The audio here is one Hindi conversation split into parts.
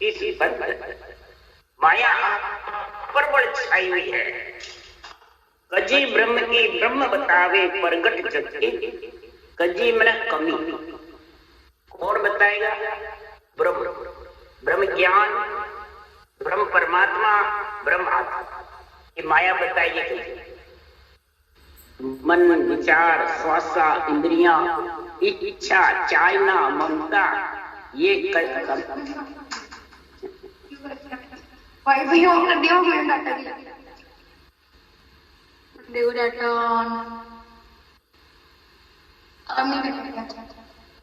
इस बंध माया पर बड़ छाई हुई है। कजी ब्रह्म की ब्रह्म बतावे प्रगट जग के, कजी मन कमी। कौन बताएगा? ब्रह्म, ब्रह्म ज्ञान, ब्रह्म परमात्मा, ब्रह्म आत्मा। ये माया बताइए कैसे? मन, विचार, श्वासा, इंद्रियां, इच्छा, चाहना, ममता, ये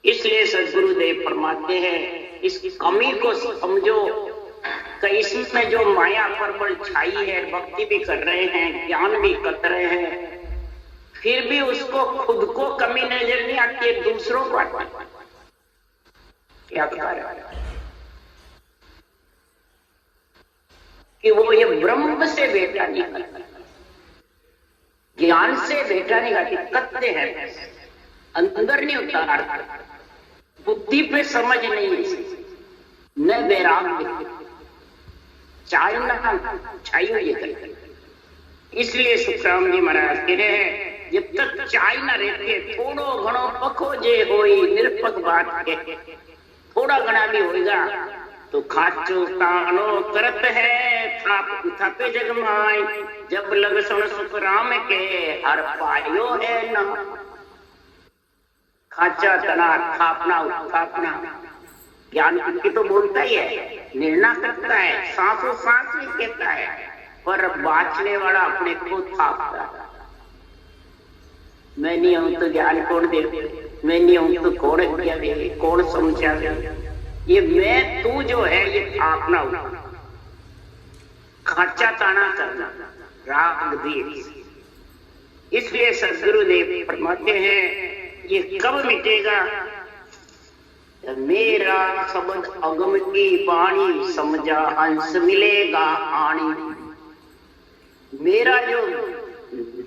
इसलिए सदगुरुदेव फरमाते हैं इस कमी को समझो कि इसमें जो माया पर बल छाई है, भक्ति भी कर रहे हैं, ज्ञान भी कर रहे हैं, फिर भी उसको खुद को कमी नजर नहीं आती है, दूसरों को आती है। क्या कह रहे हैं कि वो ये ब्रह्म से बेटा नहीं करता, ज्ञान से बेटा नहीं खाती, कत्ते हैं, अंदर नहीं उतारता, बुद्धि पे समझ नहीं, न वैराग्य, चाहना छाई हुई है। इसलिए सुखराम जी महाराज कह रहे हैं जब तक चाय न रहते थोड़ो घणो पखो जे होई निरपक बात के, थोड़ा घना भी होगा तो खाचो तानो करत है थाप थापे जग माय, जब लग सुन सुखराम के हर पायो है ना। खाचा तना थापना उत्थापना ज्ञान की तो बोलता ही है, निर्णय करता है, सांसों सांस भी कहता है, पर बांचने वाला अपने को थापता है। मैं नहीं हूं तो ज्ञान कौन दे, मैं नहीं हूं तो कौन क्या दे, कौन समझा दे। ये मैं तू जो है ये थापना होता, खाचा ताना करना, राग द्वेष। इसलिए सदगुरुदेव फरमाते हैं ये कब मिटेगा? मेरा शब्द अगम की वाणी समझा हंस मिलेगा आणी। मेरा जो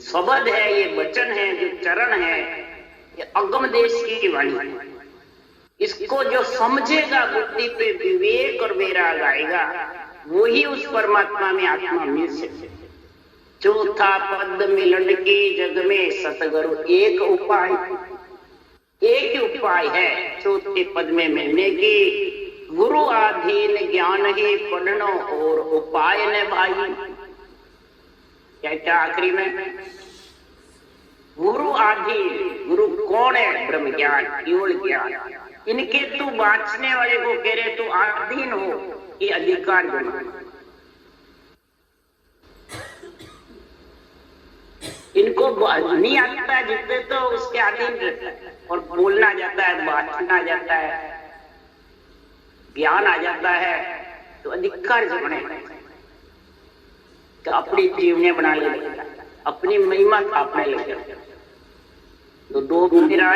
शब्द है, ये वचन है, जो चरण है, ये अगम देश की वाणी है। इसको जो समझेगा, बुद्धि पे विवेक और वैराग आएगा, वही उस परमात्मा में आत्मा मिल सके। चौथा पद मिलन की जग में सतगुरु एक उपाय, एक ही उपाय है चौथे पद में मिलने की, गुरु अधीन ज्ञान ही पढ़नो और उपाय ने भाई। क्या क्या आखिरी में? गुरु अधीन, गुरु कौन है? ब्रह्म ज्ञान, केवल ज्ञान। इनके तू बांचने वाले को कह रहे तू अधीन हो, ये अधिकार बना। इनको नहीं आता है जितने तो उसके अधीन रहता है, और बोलना जाता है, बांटना जाता है, ज्ञान आ जाता है तो अधिकार जमने तो अपनी जीवने बना ले, अपनी महिमा थापने लगे। तो दो मेरा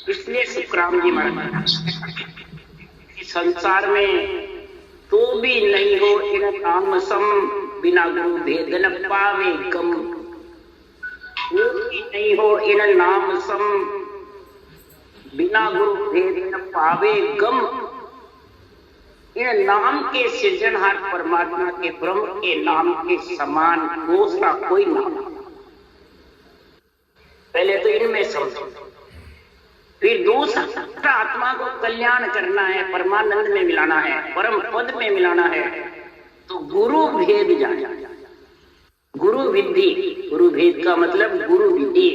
इसलिए सुखराम जी महाराज संसार में तो भी नहीं हो इन काम सम, बिना गुरु भेद न पावे गम। वो भी नहीं हो इन नाम सम, बिना गुरु भेद न पावे गम। इन नाम के सृजनहार परमात्मा के ब्रह्म के नाम के समान दूसरा कोई नाम। पहले तो इनमें समझो, फिर दूसरा आत्मा को कल्याण करना है, परमानंद में मिलाना है, परम पद में मिलाना है, तो गुरु भेद जाना। गुरु विधि, गुरु भेद का मतलब गुरु विधि।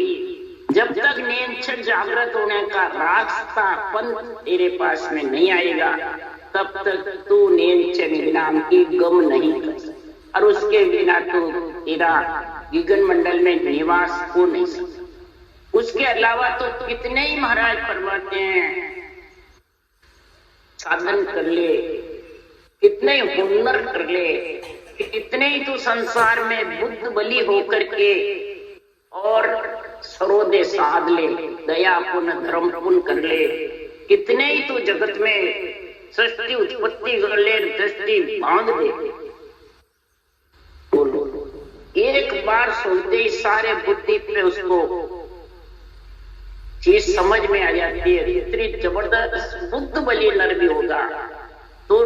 जब तक नेंचर जागृत होने का रास्ता पंथ तेरे पास में नहीं आएगा, तब तक तू नेंचर नाम की गम नहीं कर सकता, और उसके बिना तो तेरा गगन मंडल में निवास हो नहीं सकता। उसके अलावा तो कितने ही महाराज फरमाते हैं साधन कर ले, कितने हुनर कर ले, कितने ही तू संसार में बुद्ध बलि होकर के और सरोदे साध ले, दया पुण्य धर्म पुण्य कर ले, कितने ही तू जगत में सृष्टि उत्पत्ति कर ले, दृष्टि बांध दे। एक बार सुनते ही सारे बुद्धि पे उसको चीज समझ में आ जाती है। इतनी जबरदस्त बुद्ध बलि नर भी होगा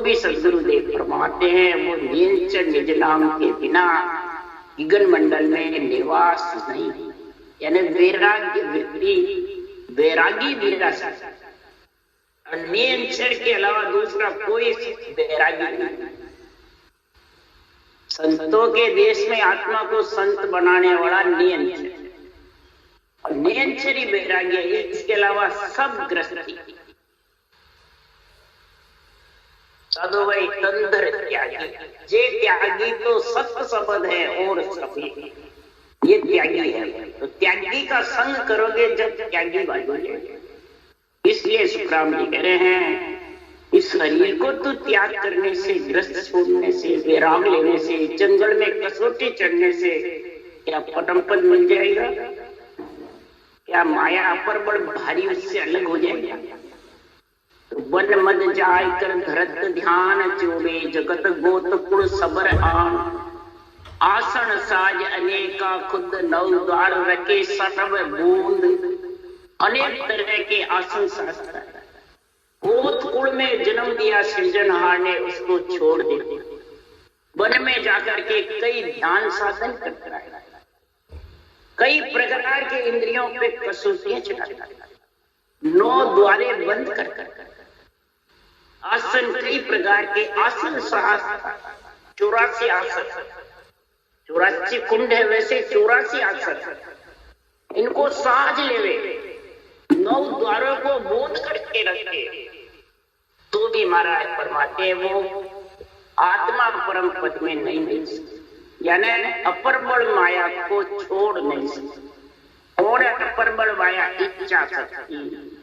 भी सदगुरुदेव फरमाते हैं वो नीलचर निज नाम के बिना गगन मंडल में निवास नहीं, यानी वैराग्य व्यक्ति वैरागी विरस, नियंत्रण के अलावा दूसरा कोई वैरागी नहीं। संतों के देश में आत्मा को संत बनाने वाला नियंत्रण, और नियंत्रण ही वैराग्य है, इसके अलावा सब ग्रस्ती। साधु भाई तंदर त्यागी, जे त्यागी तो सत्य शब्द है और सभी ये त्यागी है। तो त्यागी का संग करोगे जब त्यागी बनोगे। इसलिए सुखराम जी कह रहे हैं इस शरीर को तो त्याग करने से, ग्रस्त छोड़ने से, विराम लेने से, जंगल में कसौटी चढ़ने से क्या परम पद मिल जाएगा? क्या माया अपर बड़ भारी उससे अलग हो जाएगा? तो वन मद जाय कर धरत ध्यान चोरे, जगत गोत कुल सबर आन, आसन साज अनेका खुद नव द्वार रखे सर्व बूंद। अनेक तरह के आसन शास्त्र, गोत कुल में जन्म दिया सृजनहार ने, उसको छोड़ दे वन में जाकर के कई ध्यान साधन करता है, कई प्रकार के इंद्रियों पे कसौटियां चढ़ाता है, 9 द्वारे बंद कर आसन, कई प्रकार के आसन शास्त्र, 84 आसन, 84 कुंड है, वैसे 84 आसन, इनको साज लेवे, 9 द्वारों को बोध करके रखे, तो भी महाराज फरमाते वो आत्मा परम पद में नहीं मिल सकती, यानी अपर बल माया को छोड़ नहीं सकती। और अपर बल माया इच्छा शक्ति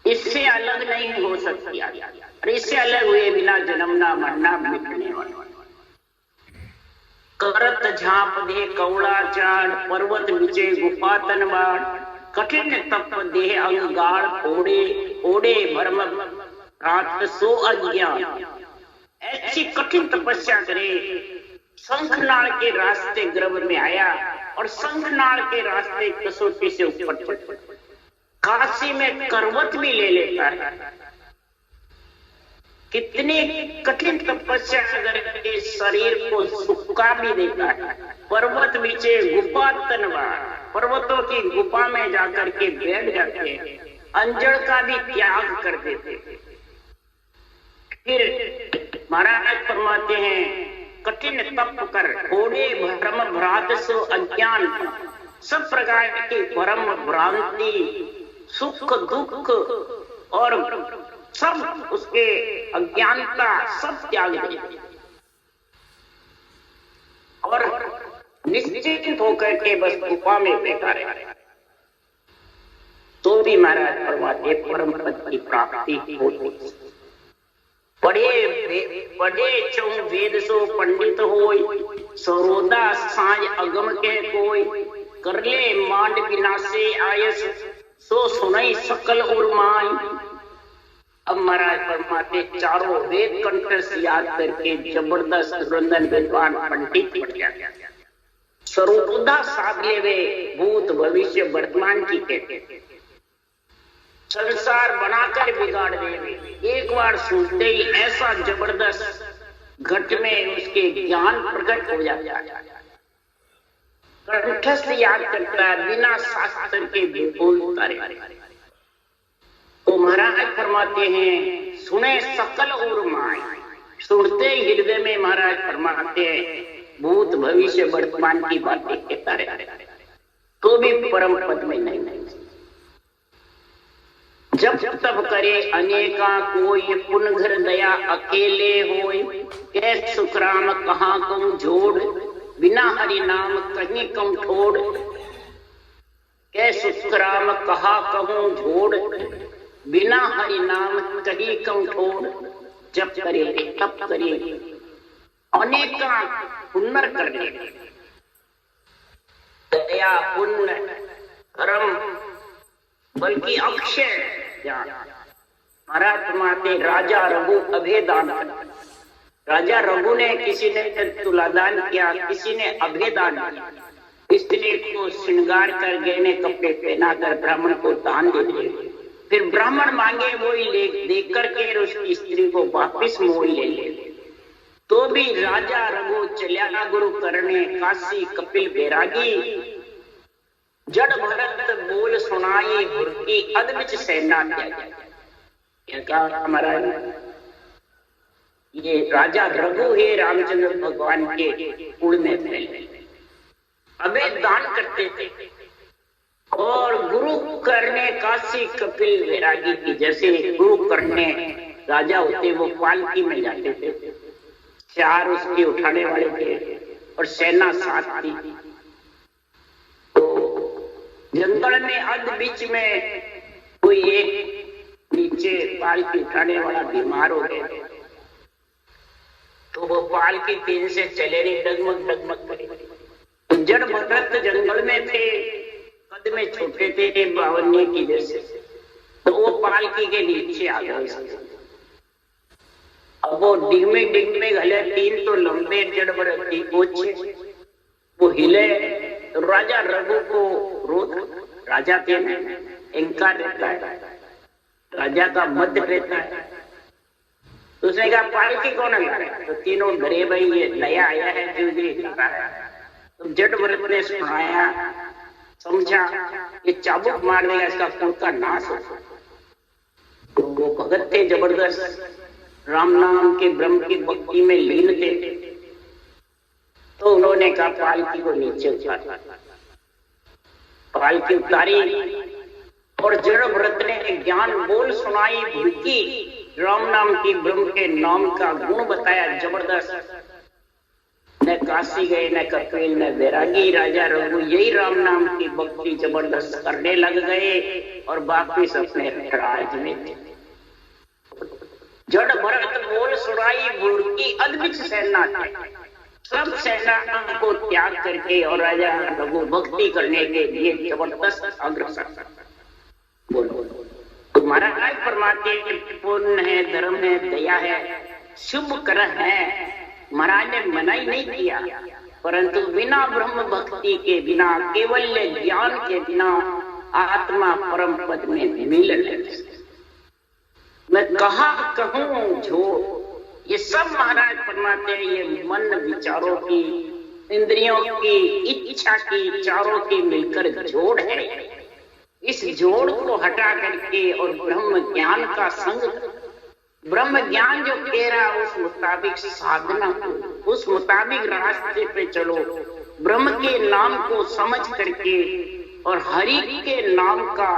इससे अलग नहीं हो सकती, और इससे अलग हुए बिना जन्मना मरना मिटने वाला। करत झाप दे कौड़ा चाड़, पर्वत नीचे गुफा तनवाड़, कठिन तप देह अंगाड़, ओढ़े ओढ़े भरम रात सो अज्ञान। ऐसी कठिन तपस्या करे, शंखनाल के रास्ते गर्भ में आया और शंखनाल के रास्ते कसौटी से ऊपर चढ़, काशी में करवत भी ले लेता है। कितनी कठिन तपस्या करके शरीर को सुखा भी देता है। पर्वत नीचे गुफा तनवार, पर्वतों की गुफा में जाकर के बैठ जाते हैं, अंजड़ का भी त्याग कर देते हैं। फिर महाराज फरमाते हैं कठिन तप कर घोड़े भ्रम भ्रात सो अज्ञान, सब प्रकार की भ्रम भ्रांति सुख दुख और सब उसके अज्ञानता सब त्याग दे और निश्चित होकर के बस गुफा में बैठा रहे, तो भी महाराज फरमाते परम पद की प्राप्ति होती। पढ़े चौ वेद सो पंडित होय, सरोदा साँझ अगम के कोय, कर ले मांड विनाशे आयस, सो सुनई सकल उर्माई। अब महाराज फरमाते चारों वेद कंठस्थ याद करके जबरदस्त वृंदन विद्वान पंडित बन गया, सरोदा साध लेवे, भूत भविष्य वर्तमान की कहते, संसार बनाकर बिगाड़ देवे। एक बार सुनते ही ऐसा जबरदस्त घट में उसके ज्ञान प्रकट हो जाता है, कंठस्थ याद करता है, बिना शास्त्र के बोलता रहे। तो महाराज फरमाते हैं सुने सकल और माय, सुनते हृदय में महाराज फरमाते हैं भूत भविष्य वर्तमान की बातें कहता रहे, तो भी परम पद में नहीं। जब तब करे अनेका कोई, पुनघर दया अकेले होय, कै सुखराम कहाँ कम जोड़, बिना हरि नाम कहीं कम ठोड़, कै सुखराम कहा कहूं जोड़, बिना हरि नाम कहीं कम ठोड़। जब करे तब करे अनेका पुण्य करने, दया पुण्य धर्म बल्कि अक्षय ज्ञान। महाराज फरमाते राजा रघु अभेदान, राजा रघु ने किसी ने तुलादान किया, किसी ने अभेदान किया, स्त्री को श्रृंगार कर गहने कपड़े पहना कर ब्राह्मण को दान दे दिए, फिर ब्राह्मण मांगे वही ले देख करके उसकी स्त्री को वापिस मोल ले ले। तो भी राजा रघु चल्या गुरु करने काशी कपिल बैरागी। जड़ भरत बोल सुनाई भुरकी अदबिच सेना त्यागी। कहा हमारा ये राजा रघु है रामचंद्र भगवान के कुल में फैले, अबे दान करते थे और गुरु करने काशी कपिल बैरागी की जैसे गुरु करने राजा होते वो पालकी में जाते थे, चार उसके उठाने वाले थे और सेना साथ थी। तो जंगल में अध बीच में कोई एक नीचे पालकी उठाने वाला बीमार हो गया, तो वो पालकी तेज से चले नहीं, डगमग डगमग करे। जड़ भरत जंगल में थे, कद में छोटे थे बावन्य की जैसे, तो वो पालकी के नीचे आ गए। अब वो डिगमे डिगमे गले, तीन तो लंबे जड़ भरत की पोछे, वो हिले तो राजा रघु को रोक, राजा के इंकार रहता है, राजा का मध्य रहता है। तो उसने कहा पालकी कौन ला रहा है? तो तीनों डरे, भाई ये नया आया है जो ला रहा है। तो जड़ भरत ने सुनाया, समझा ये चाबुक मार देगा, इसका कुल का नाश हो। तो वो भगत थे जबरदस्त, राम नाम के ब्रह्म की भक्ति में लीन थे। तो उन्होंने कहा पालकी को नीचे उतार। पालकी उतारी और जड़ भरत ने ज्ञान बोल सुनाई भुरकी, राम नाम की ब्रह्म के नाम का गुण बताया जबरदस्त। न काशी गए, न कपिल, न बैरागी, राजा रघु यही राम नाम की भक्ति जबरदस्त करने लग गए और वापिस अपने राज में थे। जड़ भरत बोल सुनाई भुरकी अद्भुत सेना थे, सब सेना को त्याग करके और राजा रघु भक्ति करने के लिए जबरदस्त अग्रसर। बोलो तुम्हारा राज फरमाते पुण्य है, धर्म है, दया है, शुभ कर्म है। महाराज ने मना ही नहीं किया, परंतु बिना ब्रह्म भक्ति के बिना, केवल ज्ञान के बिना आत्मा परम पद में मिल नहीं। मैं कहा कहूं जो ये सब महाराज फरमाते हैं, ये मन विचारों की, इंद्रियों की, इच्छा की, चारों की मिलकर जोड़ है। इस जोड़ को हटा करके और ब्रह्म ज्ञान का संग, ब्रह्म ज्ञान जो कह रहा है उस मुताबिक साधना, उस मुताबिक रास्ते पे चलो, ब्रह्म के नाम को समझ करके और हरि के नाम का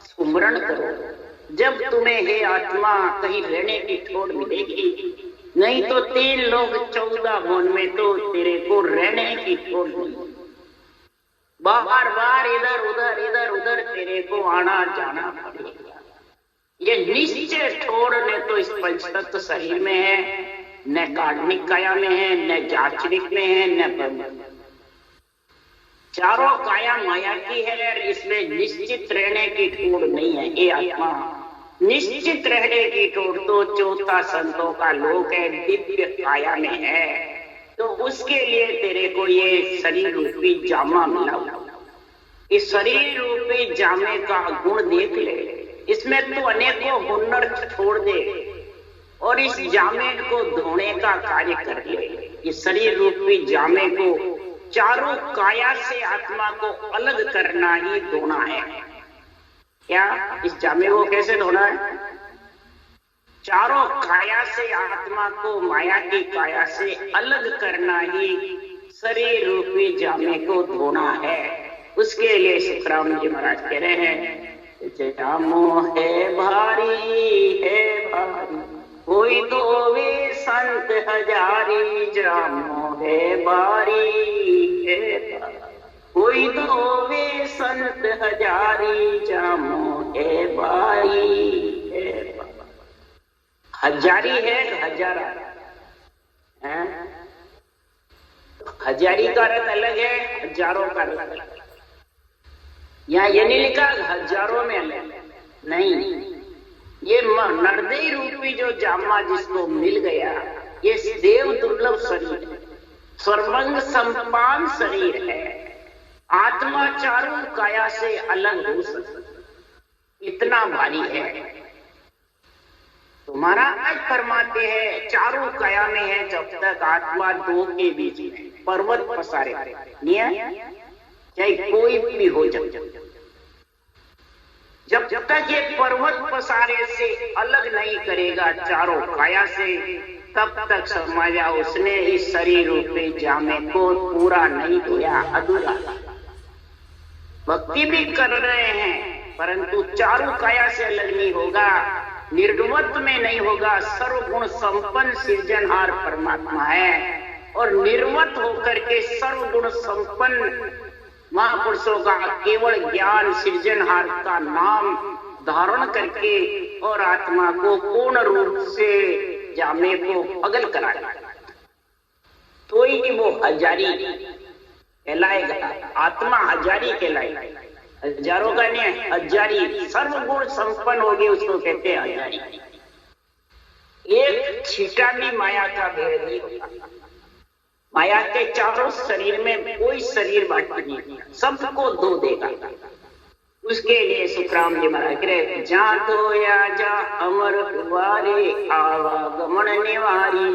स्मरण करो। जब तुम्हें हे आत्मा कहीं रहने की ठोड़ मिलेगी, नहीं तो 3 लोग 14 भुवन में तो तेरे को रहने की ठोड़ मिलेगी। बार बार इधर उधर तेरे को आना जाना पड़ेगा। ये निश्चय ठोड़ न तो इस पंचतत्व शरीर में है, न कार्णिक काया में है, न जाचरिक में है, न ब्रह्म। चारों काया माया की है, इसमें निश्चित रहने की ठोड़ नहीं है। ये आत्मा निश्चित रहने की ठोड़ तो चौथा संतों का लोक है, दिव्य काया में है। तो उसके लिए तेरे को ये शरीर रूपी जामा मिला। इस शरीर रूपी जामे का गुण देख ले, इसमें तो अनेकों हुनर छोड़ दे और इस जामे को धोने का कार्य कर ले। इस शरीर रूपी जामे को चारों काया से आत्मा को अलग करना ही धोना है। क्या इस जामे को कैसे धोना है? चारों काया से आत्मा को माया की काया से अलग करना ही शरीर रूपी जामे को धोना है। उसके लिए सुखराम जी महाराज कह रहे हैं, जामो है भारी कोई तो वे संत हजारी, जामो है भारी कोई तो वे संत हजारी, जामो है भारी हजारी है हजारा है? हजारी का अर्थ अलग है, हजारों का अर्थ अलग है। यहाँ ये नहीं लिखा हजारों में अलग, नहीं। ये नरदेह रूपी जो जामा जिसको मिल गया, ये देव दुर्लभ शरीर है, सर्वंग संपान शरीर है। आत्मा चारों काया से अलग हो सकती, इतना भारी है। तो महाराज फरमाते हैं चारों काया में है जब तक आत्मा दो के बीच में पर्वत पसारे चाहे कोई भी हो जब तक ये पर्वत पसारे से अलग नहीं करेगा चारों काया से, तब तक समझा उसने इस शरीर रूपी जामे को पूरा नहीं किया, अधूरा। भक्ति भी कर रहे हैं परंतु चारों काया से अलग नहीं होगा, निर्वत में नहीं होगा। सर्वगुण संपन्न सृजनहार परमात्मा है और निर्वत होकर के सर्वगुण संपन्न महापुरुषों का केवल ज्ञान सृजनहार का नाम धारण करके और आत्मा को पूर्ण रूप से जामे को अगल कराएगा तो ही वो हजारी कहलाएगा, आत्मा हजारी कहलाएगा। हजारों का नहीं है, हजारी सर्वगुण संपन्न हो गए उसको कहते हैं हजारी। एक छीटा भी माया का भेद नहीं होता। माया के चारों शरीर में कोई शरीर बाकी नहीं, सबको दो देगा। उसके लिए सुखराम जी महाराज कह जा तो या जा अमर हुआरे आवागमन निवारी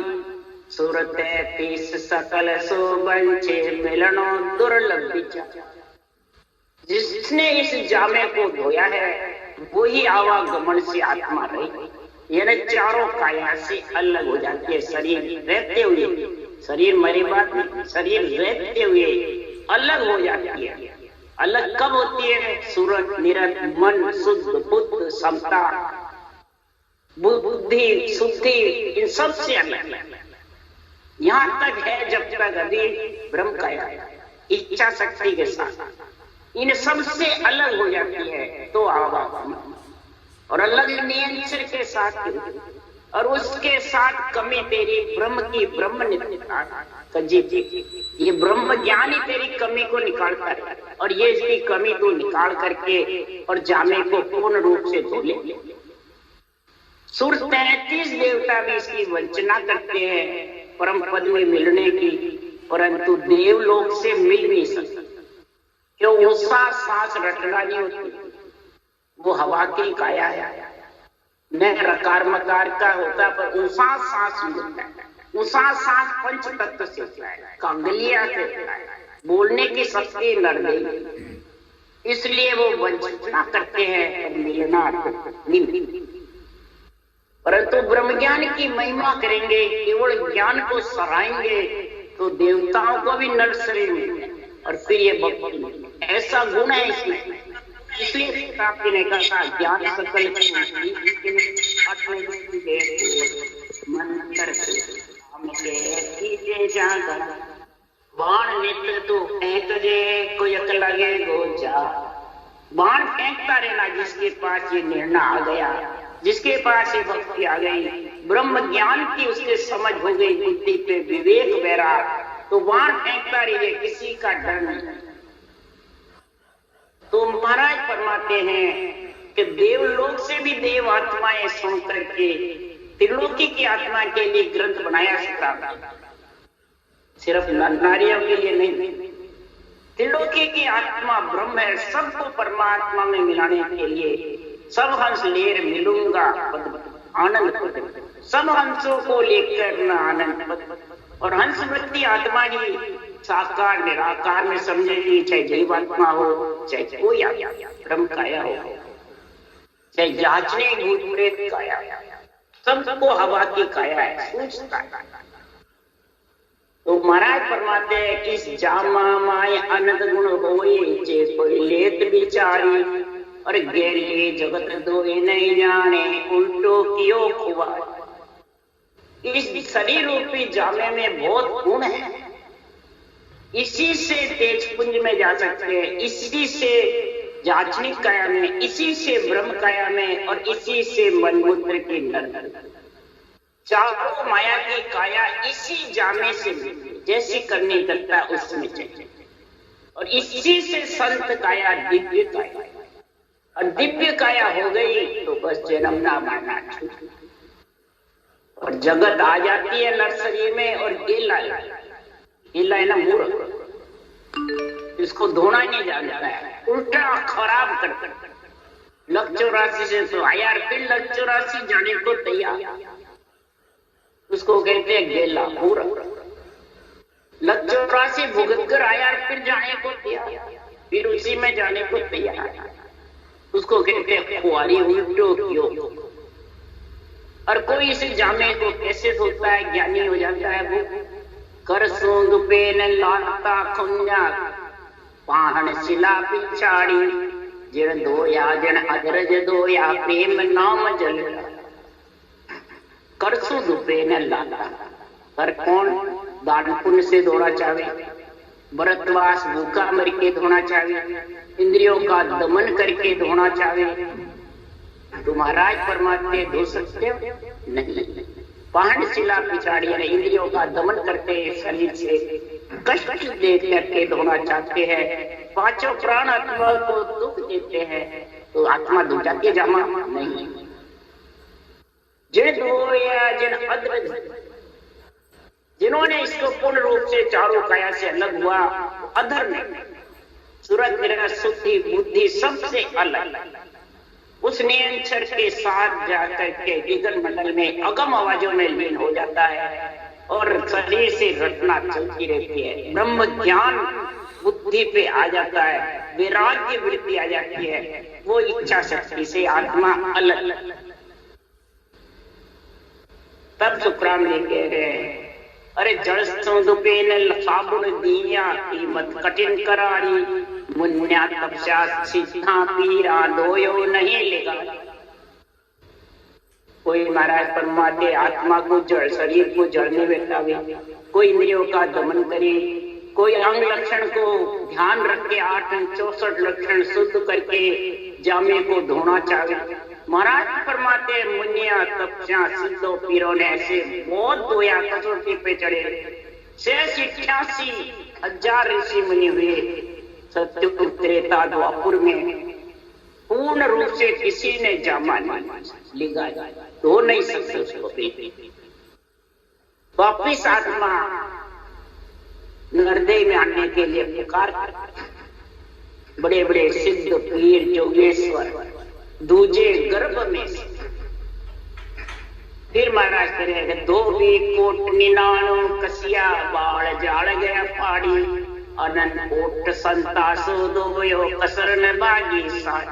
सूरत पीस सकल सो बंचे मिलनो दुर्लभ विचार। जिसने इस जामे को धोया है वही आवागमन से आत्मा रही, यानी चारों काया से अलग हो जाती है। शरीर रहते हुए, शरीर मरी बात नहीं, शरीर रहते हुए अलग हो जाती है। अलग कब होती है? सूरत निरत मन शुद्ध बुद्ध समता बुद्धि शुद्धि इन सब से अलग। यहाँ तक है जब तक अभी ब्रह्म काया इच्छा शक्ति के साथ इन सब से अलग हो जाती है तो आवागमन, और अलग नियंत्रण के साथ और उसके साथ कमी तेरी ब्रह्म की ब्रह्म ये ब्रह्म ज्ञान ही तेरी कमी को निकालता है और ये इसकी कमी को निकाल करके और जामे को पूर्ण रूप से धो ले। सूर्य 33 देवता भी इसकी वंचना करते हैं परम पद में मिलने की, परंतु देवलोक से मिल नहीं सकते। क्यों? वो सांस रटना नहीं होती, वो हवा की काया है, न रकार मकार का होता पर ऊंसा सांस मिलता है। ऊंसा सांस पंच तत्व से होता है, कांगलिया से होता है, बोलने की शक्ति लड़ने, इसलिए वो वंचना करते हैं मिलना नहीं। परंतु ब्रह्म ज्ञान की महिमा करेंगे, केवल ज्ञान को सराहेंगे तो देवताओं को भी नर शरीर मिलते और फिर ये भक्ति ऐसा गुण है इसमें। इसलिए आपने ने कहा ज्ञान सकल बाण नेत्र तो फेंक दे कोई अकल लगे गोजा। बाण फेंकता रहना जिसके पास ये निर्णय आ गया, जिसके पास ये भक्ति आ गई, ब्रह्म ज्ञान की उसके समझ हो गई, बुद्धि पे विवेक बैरा, तो बाण फेंकता रहिए, किसी का डर नहीं। तो महाराज फरमाते हैं कि देवलोक से भी देव आत्माएं सुन करके त्रिलोकी की आत्मा के लिए ग्रंथ बनाया सकता, सिर्फ नारियों के लिए नहीं। त्रिलोकी की आत्मा ब्रह्म है, सबको परमात्मा में मिलाने के लिए सब हंस लेर मिलूंगा आनंद पद, सब हंसों को लेकर न आनंद पद। और हंस वृत्ति आत्मा ही साकार निराकार में समझेगी, चाहे जीवात्मा हो चाहे कोई ब्रह्म काया हो, चाहे जांचने भूत प्रेत काया, सबको हवा की काया है, सूझता है। तो महाराज फरमाते हैं इस जामा माय अनंत गुण होए जे कोई लेत विचारी, और गैर जगत दो नहीं जाने उल्टो कियो खुआ। इस शरीर रूपी जामे में बहुत गुण है, इसी से तेजपुंज में जा सकते हैं, इसी से जाचनिक काया में, इसी से ब्रह्म काया में, और इसी से मनमूत्र की नर। चारों माया की काया इसी जामे से जैसी करनी करता है उसमें चाहिए, और इसी से संत काया दिव्य काया, और दिव्य काया हो गई तो बस जन्मना मरना और जगत आ जाती है नर शरीर में। और गिला है ना मूर्ख, इसको धोना नहीं जानता है, उल्टा खराब कर लख 84 से तो आया, फिर लख 84 जाने को तैयार, उसको कहते हैं गेला पूरा। लख 84 भुगत कर आया, फिर जाने को तैयार, फिर उसी में जाने को तैयार, उसको कहते हैं कुआरी उल्टो क्यों। और कोई इस जामे को कैसे सोचता है ज्ञानी हो जाता है वो। कर सूंद पेन लाता खुंजा पाहन शिला पिछाड़ी, जिन दोया जिन अदरज दोया प्रेम नाम जल। कर सूंद पेन लाता, कर कौन दान पुण्य से धोना चाहे, व्रतवास भूखा मर के धोना चाहे, इंद्रियों का दमन करके धोना चाहे, तो महाराज परमात्मा धो सकते हो नहीं। पहाड़ शिला पिछाड़ी इंद्रियों का दमन करते शरीर से कष्ट दे करके धोना चाहते हैं, पांचों प्राण आत्मा को दुख देते हैं, तो आत्मा धो जाती है जामा नहीं। जिन दोया जिन अद्रज, जिन्होंने इसको पूर्ण रूप से चारों काया से अलग हुआ, अधर में सूरत मेरा शुद्धि बुद्धि सबसे अलग, उस नियंत्रण के साथ जाकर के विगन मंडल में अगम आवाजों में लीन हो जाता है और शरीर से घटना चलती रहती है। ब्रह्म ज्ञान बुद्धि पे आ जाता है, वैराग्य वृत्ति आ जाती है, वो इच्छा शक्ति से आत्मा अलग। तब सुखराम लिखे गए, अरे जड़ सौंदपेन साबुन दिया कीमत कठिन करारी, मुन्या तपस्या सिद्धा पीरा दोयो नहीं लेगा। कोई महाराज परमात्मा आत्मा को जड़ शरीर को जड़ने बैठावे, कोई इंद्रियों का दमन करे, कोई अंग लक्षण को ध्यान रख के 864 लक्षण शुद्ध करके जामे को धोना चाहे। महाराज परमात्मा मुन्या तपस्या सिद्धो पीरों ने ऐसे बहुत धोया, कसौटी पे चढ़े, 86,000 ऋषि मुनि हुए सत्युग त्रेता द्वापर में, पूर्ण रूप से किसी ने जामा नहीं लिखा, धो नहीं सकते उसको। वापिस आत्मा हृदय में आने के लिए पुकार, बड़े बड़े सिद्ध पीर जोगेश्वर दूजे गर्भ में से। फिर महाराज करेंगे, दो भी कोट निनानो कसिया बाढ़ जाड़ गया पाड़ी, अनंत कोट संतासो दोयो कसर न बागी साथ।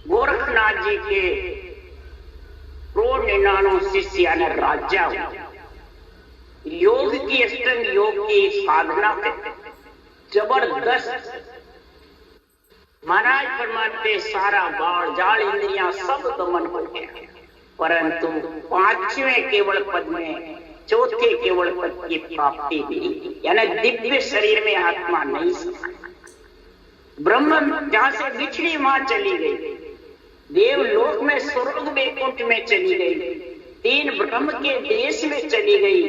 गोरखनाथ जी के करोड़ 99 शिष्य ने राजा योग की अष्टांग योग की साधना करते, जबरदस्त। महाराज परमात्मा सारा बाढ़ जाल इंद्रियां सब दमन हो गया, परंतु पांचवें केवल पद में चौथे केवल पद की प्राप्ति हुई, यानी दिव्य शरीर में आत्मा नहीं समा। ब्रह्म जहां से बिछड़ी मां चली गई, देवलोक में स्वर्ग वैकुंठ में चली गई, तीन ब्रह्म के देश में चली गई,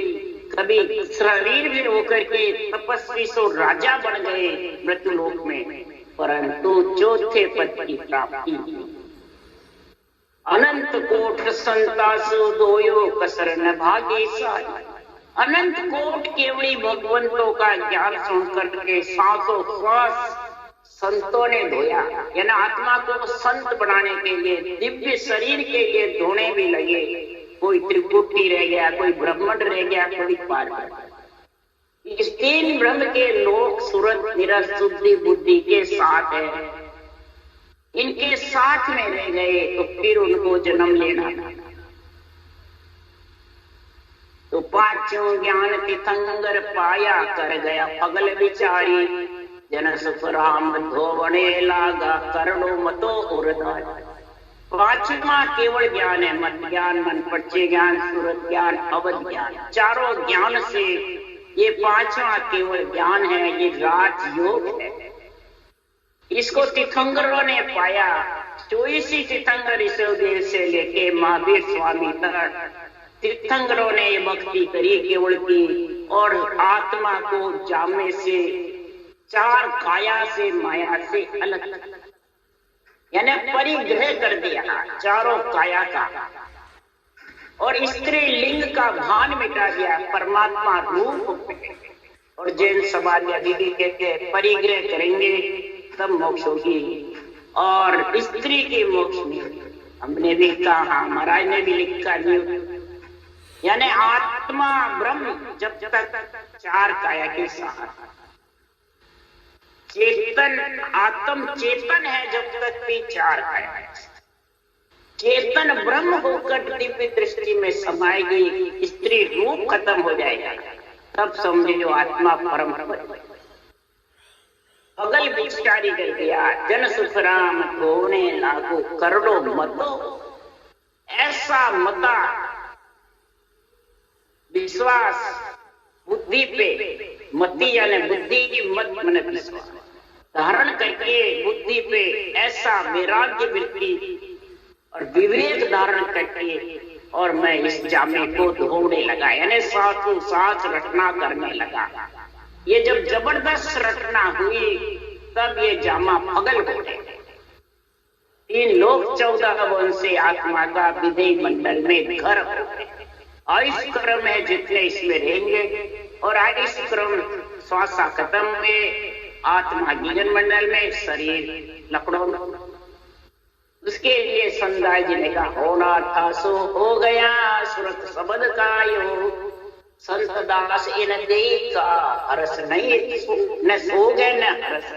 कभी शरीर भी होकर के तपस्वी सो राजा बन गए मृत्युलोक में, परंतु चौथे पद की प्राप्ति। अनंत कोट संतासु दोयो कसर न भागी साई। अनंत कोट केवली भगवंतों का ज्ञान सुन करके सांसों श्वास संतों ने धोया, यानी आत्मा को संत बनाने के लिए, दिव्य शरीर के लिए धोने भी लगे। कोई त्रिपुटी रह गया, कोई ब्रह्मंड रह गया, कोई पार। इस तीन ब्रह्म के लोक सूरत निरस शुद्धि बुद्धि के साथ है, इनके साथ में रह गए तो फिर उनको जन्म लेना था। तो पांचों ज्ञान तीर्थंकर पाया कर गया पगल विचारी, जन सुख राम धोवणे लागा करणो मतो उरदाय। पांचवा केवल ज्ञान है, मत ज्ञान, मन पच्चे ज्ञान, सूरत ज्ञान, अवध ज्ञान। चारों ज्ञान से ये पांचवा केवल ज्ञान है, ये राजयोग है। इसको तीर्थंकरों ने पाया। 24 तीर्थंकर ईश्वरदेव से लेके महावीर स्वामी तक तीर्थंकरों ने ये भक्ति करी केवल की, और आत्मा को जामे से, चार काया से, माया से अलग, यानी परिग्रह कर दिया चारों काया का, और स्त्री लिंग का भान मिटा दिया परमात्मा रूप पे। और जैन समाज अभी भी कहते हैं परिग्रह करेंगे तब मोक्ष होगी, और स्त्री की मोक्ष नहीं। हमने भी कहा, महाराज ने भी लिखा नहीं, यानी आत्मा ब्रह्म जब तक चार काया के साथ, चेतन आत्म चेतन है जब तक भी चार काया, चेतन ब्रह्म होकर दिव्य दृष्टि में समाएगी, स्त्री रूप खत्म हो जाएगा, तब समझे जो आत्मा परम अगल विचारी कर दिया। जन सुख राम धोने लागू करोड़ो मतो, ऐसा मता विश्वास बुद्धि पे, मति यानी बुद्धि की मत मन विश्वास धारण करके बुद्धि पे ऐसा वैराग्य वृत्ति और विवेक धारण करके, और मैं इस जामे को ढूंढने लगा, यानी साथों साथ रटना करने लगा। ये जब जबरदस्त रटना हुई तब ये जामा पगल हो गए। 3 लोक 14 वन से आत्मा का विधेय मंडल में घर हो गए। आयुष क्रम है जितने इसमें रहेंगे, और आयुष क्रम श्वासा खत्म हुए, आत्मा गीजन मंडल में, शरीर लकड़ों में। उसके लिए संदाय जी ने कहा, होना था सो हो गया, सुरत शब्द का यो संत दास इन देखा, हरस नहीं न सो गए न हरस।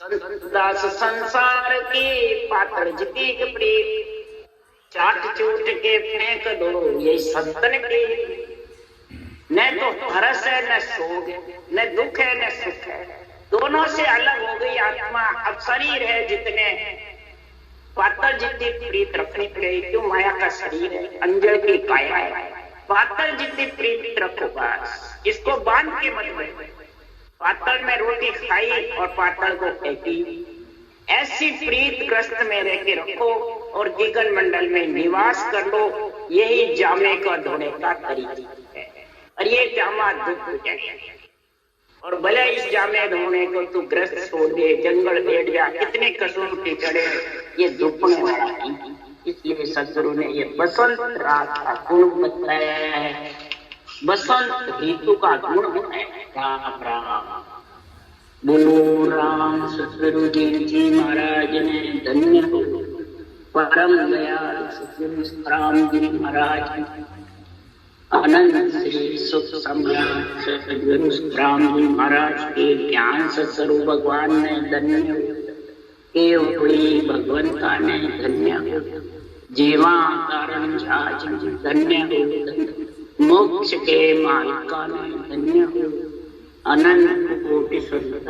संत दास संसार के पात्र जिती के प्रेम, चाट चूट के फेंक दो ये संतन के। न तो हरस है न शोक, न दुख है न सुख है, दोनों से अलग हो गई आत्मा। अब शरीर है जितने पातर जितनी प्रीत रखनी पड़ेगी, क्यों माया का शरीर है, अंजल की काया है, पातर जितनी प्रीत रखो बस, इसको बांध के मत बैठो। पातल में रोटी खाई और पातल को फेंकी, ऐसी प्रीत ग्रस्त में रह के रखो और गीगन मंडल में निवास कर लो। यही जामे का धोने का तरीका है, और ये जामा दुख जाए। और भले इस जामे धोने को तू ग्रस्त छोड़ दे, जंगल बैठ जा, कितने कसौटी चढ़े, ये दुखने वाला नहीं। इसलिए सदगुरु ने ये बसंत रात का गुण बताया है, बसंत ऋतु का गुण है। राम राम बोलो राम सतगुरु जी महाराज ने धन्य हो, परम दयाल सतगुरु राम जी महाराज, आनंद श्री सुख सम्राट सतगुरु राम जी महाराज के ज्ञान स्वरूप भगवान ने धन्य के हुई, भगवंता ने धन्य हो, जीवा कारण जाज धन्य हो, मोक्ष के मालिका ने धन्य हो, अनंत कोटि संता